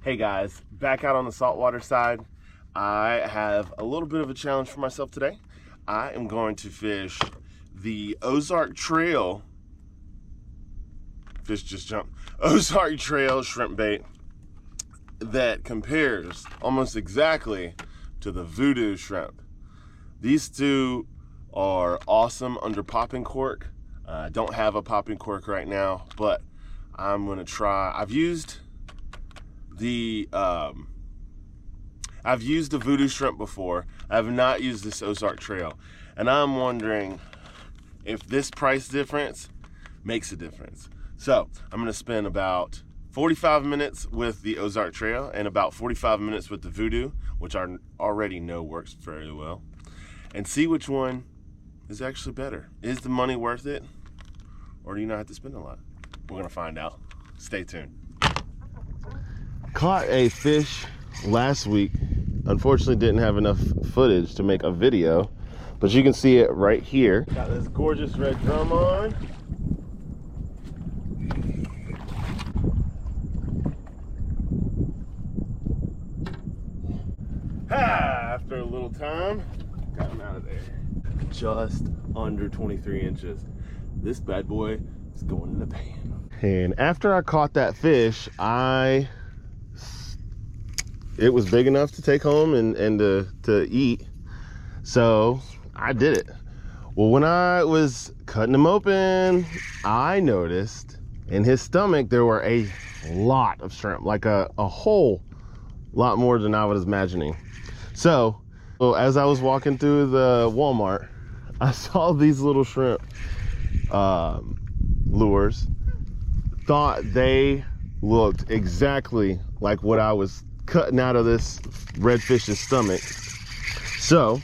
Hey guys, back out on the saltwater side. I have a little bit of a challenge for myself today. I am going to fish the Ozark Trail. Fish just jumped. Ozark Trail shrimp bait that compares almost exactly to the Voodoo shrimp. These two are awesome under popping cork. I don't have a popping cork right now, but I'm gonna try. I've used the Voodoo shrimp before. I have not used this Ozark Trail, and I'm wondering if this price difference makes a difference. So I'm gonna spend about 45 minutes with the Ozark Trail and about 45 minutes with the Voodoo, which I already know works very well, and see which one is actually better. Is the money worth it, or do you not have to spend a lot? We're gonna find out. Stay tuned. Caught a fish last week. Unfortunately didn't have enough footage to make a video, but you can see it right here. Got this gorgeous red drum on. After a little time, got him out of there. Just under 23 inches. This bad boy is going in the pan. And after I caught that fish, it was big enough to take home and to eat. So I did it. Well, when I was cutting him open, I noticed in his stomach there were a lot of shrimp, like a whole lot more than I was imagining. So as I was walking through the Walmart, I saw these little shrimp lures. Thought they looked exactly like what I was cutting out of this redfish's stomach. So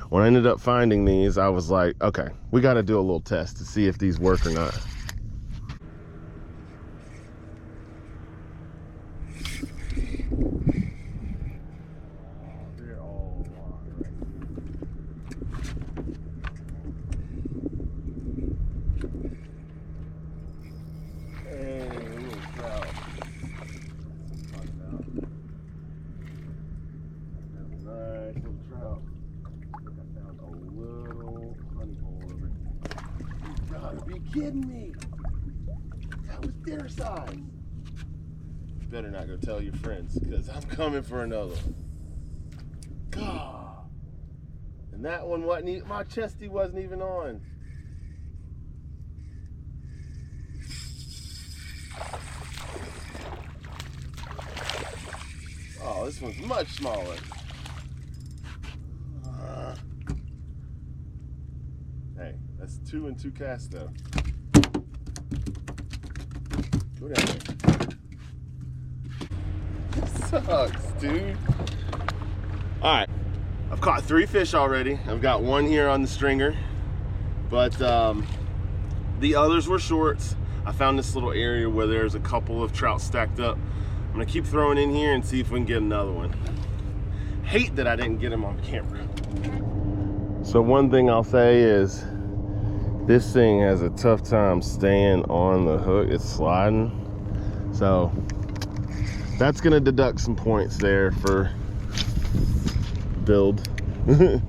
when I ended up finding these, I was like, okay, we got to do a little test to see if these work or not. Kidding me? That was dinner size. You better not go tell your friends, because I'm coming for another one. God. And that one wasn't even, my chesty wasn't even on. Oh, this one's much smaller. Hey, that's 2 and 2 casts though. Go down there. This sucks, dude. All right, I've caught 3 fish already. I've got 1 here on the stringer, but the others were shorts. I found this little area where there's a couple of trout stacked up. I'm gonna keep throwing in here and see if we can get another one. Hate that I didn't get him on camera. So one thing I'll say is this thing has a tough time staying on the hook. It's sliding. So that's gonna deduct some points there for build. All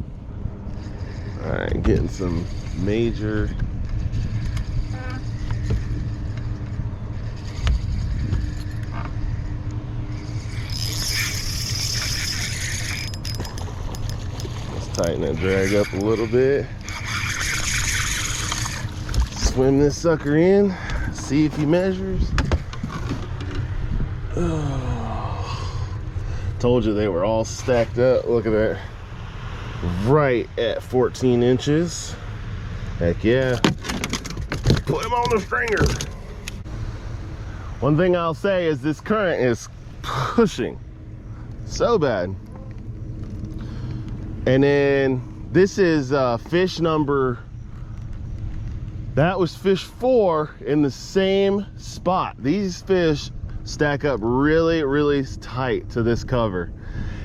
right, getting some major. Let's tighten that drag up a little bit. Swim this sucker in, see if he measures. Oh, told you they were all stacked up. Look at that. Right at 14 inches. Heck yeah. Put him on the stringer. One thing I'll say is this current is pushing so bad. And then this is fish number. That was fish 4 in the same spot. These fish stack up really, really tight to this cover.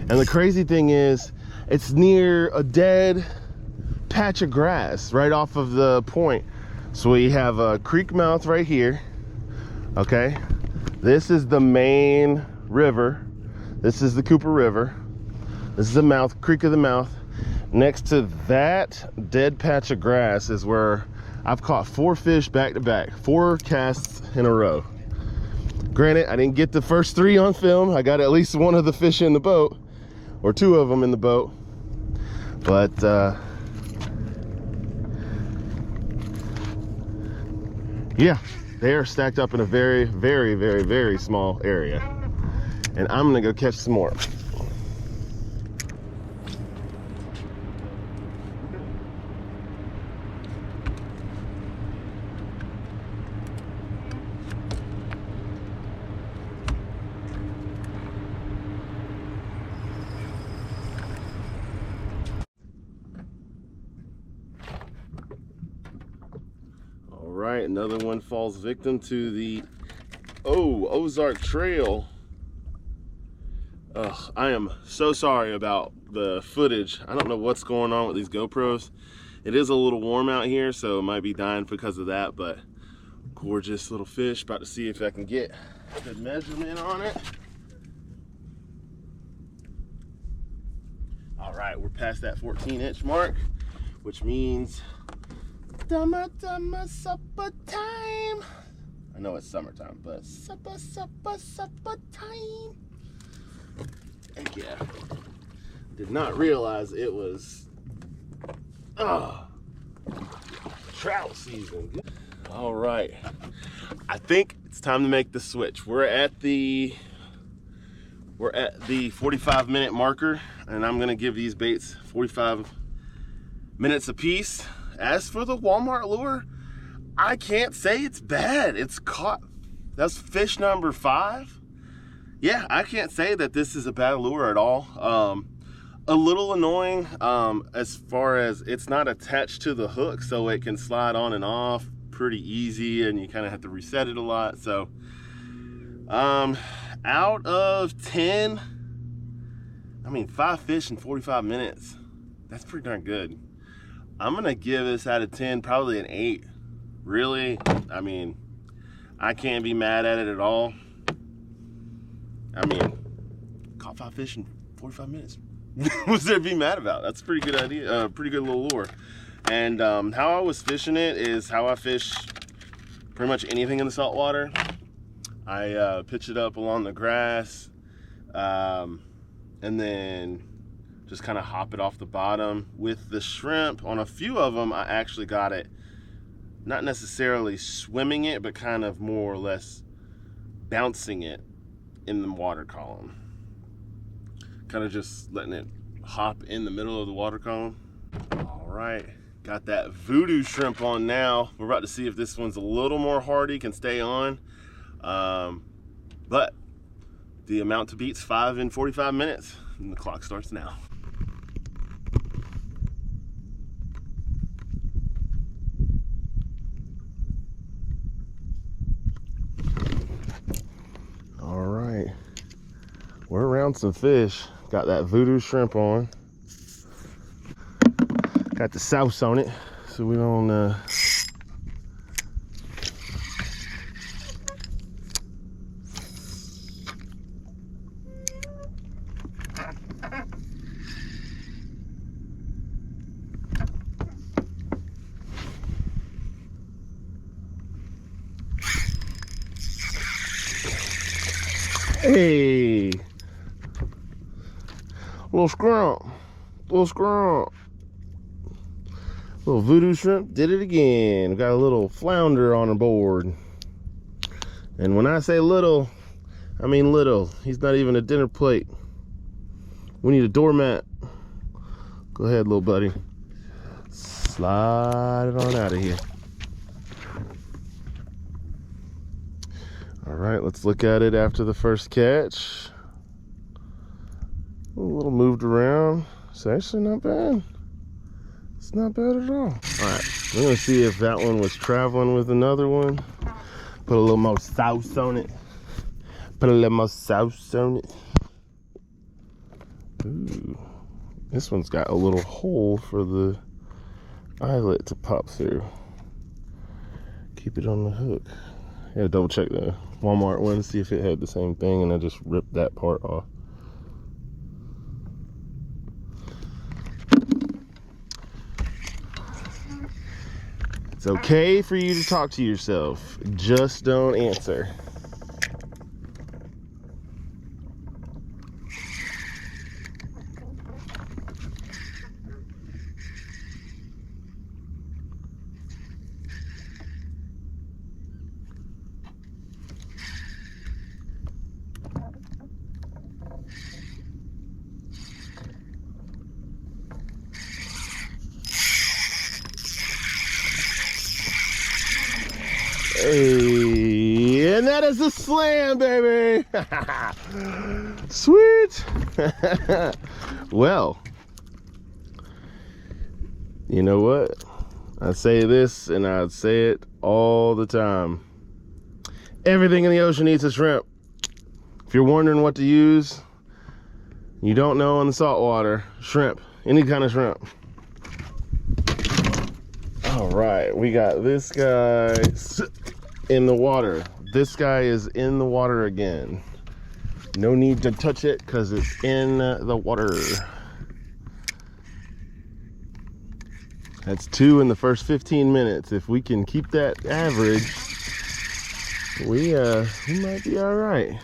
And the crazy thing is, it's near a dead patch of grass right off of the point. So we have a creek mouth right here. Okay, this is the main river. This is the Cooper River. This is the mouth, Creek of the Mouth. Next to that dead patch of grass is where I've caught 4 fish back to back, 4 casts in a row. Granted, I didn't get the first 3 on film. I got at least one of the fish in the boat, or 2 of them in the boat. But yeah, they are stacked up in a very, very, very, very small area. And I'm gonna go catch some more. All right, another one falls victim to the Ozark Trail. Ugh, I am so sorry about the footage. I don't know what's going on with these GoPros. It is a little warm out here, so it might be dying because of that, but gorgeous little fish. About to see if I can get a good measurement on it. All right, we're past that 14-inch mark, which means supper time. I know it's summertime, but supper time. Heck yeah. Did not realize it was trout season. All right, I think it's time to make the switch. We're at the 45-minute marker, and I'm gonna give these baits 45 minutes apiece. As for the Walmart lure, I can't say it's bad. It's caught. That's fish number 5. Yeah, I can't say that this is a bad lure at all. A little annoying as far as it's not attached to the hook, so it can slide on and off pretty easy, and you kind of have to reset it a lot. So out of 10, I mean 5 fish in 45 minutes, that's pretty darn good. I'm gonna give this out of 10 probably an 8. Really, I mean, I can't be mad at it at all. I mean, caught 5 fish in 45 minutes. What's there to be mad about? That's a pretty good idea, pretty good little lure. And how I was fishing it is how I fish pretty much anything in the saltwater. I pitch it up along the grass, and then just kind of hop it off the bottom. With the shrimp, on a few of them, I actually got it, not necessarily swimming it, but kind of more or less bouncing it in the water column. Kind of just letting it hop in the middle of the water column. All right, got that Voodoo shrimp on now. We're about to see if this one's a little more hardy, can stay on. But the amount to beat's 5 in 45 minutes, and the clock starts now. All right, we're around some fish. Got that Voodoo shrimp on. Got the sauce on it, so we don't Hey, little scrump, little Voodoo shrimp did it again. We got a little flounder on our board, and when I say little, I mean little. He's not even a dinner plate. We need a doormat. Go ahead, little buddy, slide it on out of here. All right, let's look at it after the first catch. A little moved around. It's actually not bad. It's not bad at all. All right, we're gonna see if that one was traveling with another one. Put a little more sauce on it. Ooh, this one's got a little hole for the eyelet to pop through. Keep it on the hook. Yeah, double check though. Walmart one to see if it had the same thing, and I just ripped that part off. It's okay for you to talk to yourself, just don't answer. Hey, and that is a slam, baby. Sweet. Well, you know what? I say this and I'd say it all the time. Everything in the ocean eats a shrimp. If you're wondering what to use, you don't know on the saltwater, shrimp, any kind of shrimp. All right, we got this guy in the water. This guy is in the water again. No need to touch it because it's in the water. That's 2 in the first 15 minutes. If we can keep that average, we might be all right.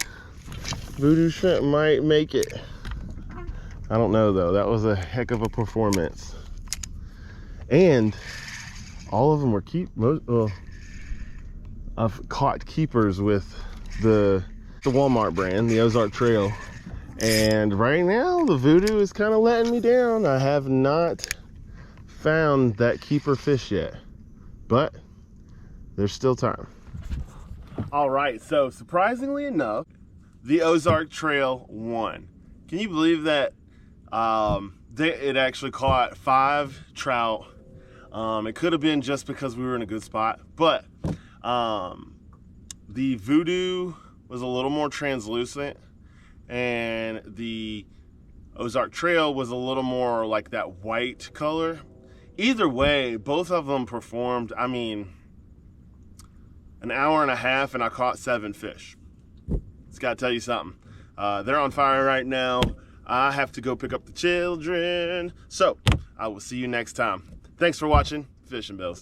Voodoo shrimp might make it. I don't know though. That was a heck of a performance. And all of them were well, I've caught keepers with the Walmart brand, the Ozark Trail. And right now, the Voodoo is kind of letting me down. I have not found that keeper fish yet, but there's still time. All right, so surprisingly enough, the Ozark Trail won. Can you believe that? It actually caught 5 trout. It could have been just because we were in a good spot, but the Voodoo was a little more translucent, and the Ozark Trail was a little more like that white color. Either way, both of them performed. I mean, an hour and a half and I caught 7 fish. It's got to tell you something. They're on fire right now. I have to go pick up the children. So I will see you next time. Thanks for watching Fishing Bills.